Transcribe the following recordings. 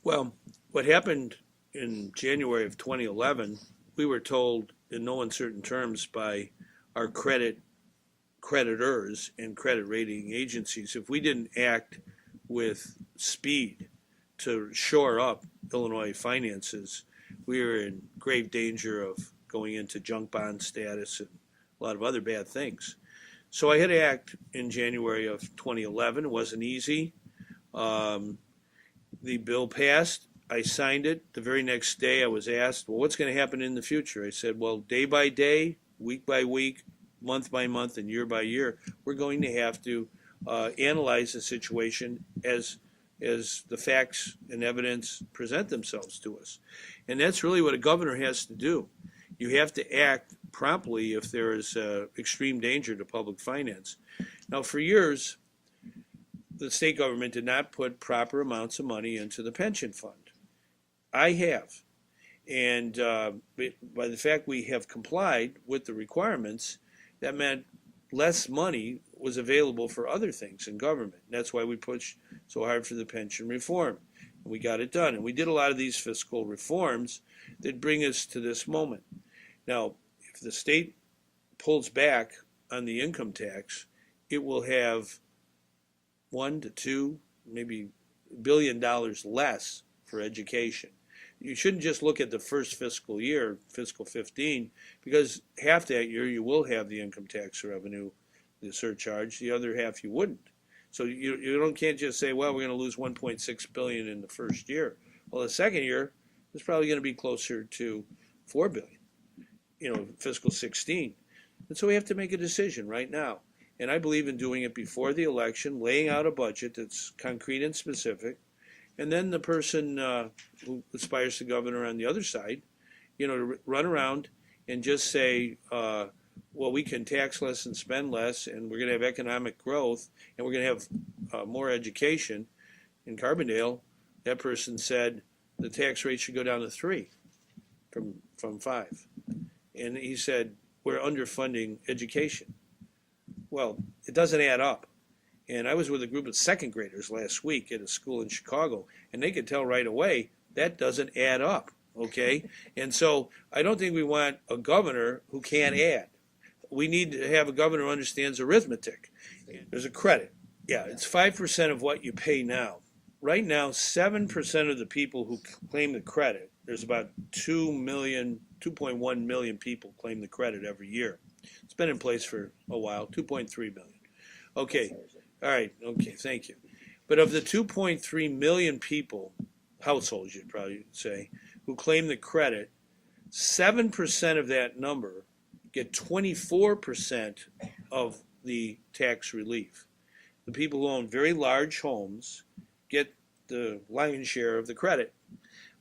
Well, what happened in January of 2011, we were told in no uncertain terms by our creditors and credit rating agencies, if we didn't act with speed to shore up Illinois finances, we were in grave danger of going into junk bond status and a lot of other bad things. So I had to act in January of 2011. It wasn't easy. Um, the bill passed. I signed it. The very next day, I was asked, well, what's going to happen in the future? I said, well, day by day, week by week, month by month, and year by year, we're going to have to analyze the situation as the facts and evidence present themselves to us. And that's really what a governor has to do. You have to act promptly if there is extreme danger to public finance. Now, for years, the state government did not put proper amounts of money into the pension fund. I have. And by the fact we have complied with the requirements, that meant less money was available for other things in government. And that's why we pushed so hard for the pension reform. And we got it done. And we did a lot of these fiscal reforms that bring us to this moment. Now, if the state pulls back on the income tax, it will have $1 to 2, maybe $1 billion less for education. You shouldn't just look at the first fiscal year, fiscal 15, because half that year you will have the income tax revenue, the surcharge. The other half you wouldn't. So can't just say, well, we're going to lose 1.6 billion in the first year. Well, the second year is probably going to be closer to 4 billion. Fiscal 16. And so we have to make a decision right now. And I believe in doing it before the election, laying out a budget that's concrete and specific. And then the person who aspires to governor on the other side, to run around and just say, well, we can tax less and spend less, and we're going to have economic growth, and we're going to have more education. In Carbondale, that person said the tax rate should go down to 3 from 5. And he said, we're underfunding education. Well, it doesn't add up. And I was with a group of second graders last week at a school in Chicago, and they could tell right away that doesn't add up, okay? And so I don't think we want a governor who can't add. We need to have a governor who understands arithmetic. There's a credit. Yeah, it's 5% of what you pay now. Right now, 7% of the people who claim the credit, there's about 2.1 million people claim the credit every year. It's been in place for a while, 2.3 million. Okay, all right, okay, thank you. But of the 2.3 million people, households you'd probably say, who claim the credit, 7% of that number get 24% of the tax relief. The people who own very large homes get the lion's share of the credit.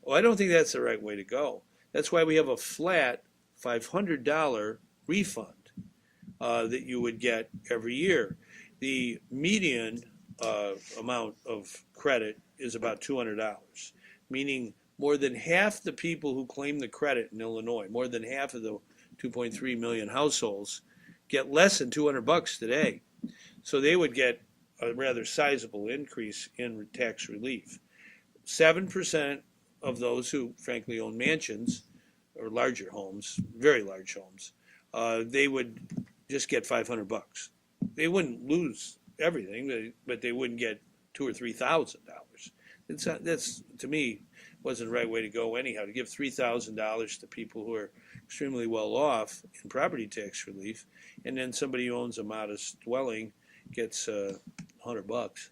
Well, I don't think that's the right way to go. That's why we have a flat $500 refund that you would get every year. The median amount of credit is about $200, meaning more than half the people who claim the credit in Illinois, more than half of the 2.3 million households, get less than $200 today. So they would get a rather sizable increase in tax relief. 7% of those who frankly own mansions or larger homes, very large homes, they would just get $500. They wouldn't lose everything, but they wouldn't get $2,000 or $3,000. That's to me wasn't the right way to go anyhow. To give $3,000 to people who are extremely well off in property tax relief, and then somebody who owns a modest dwelling gets $100.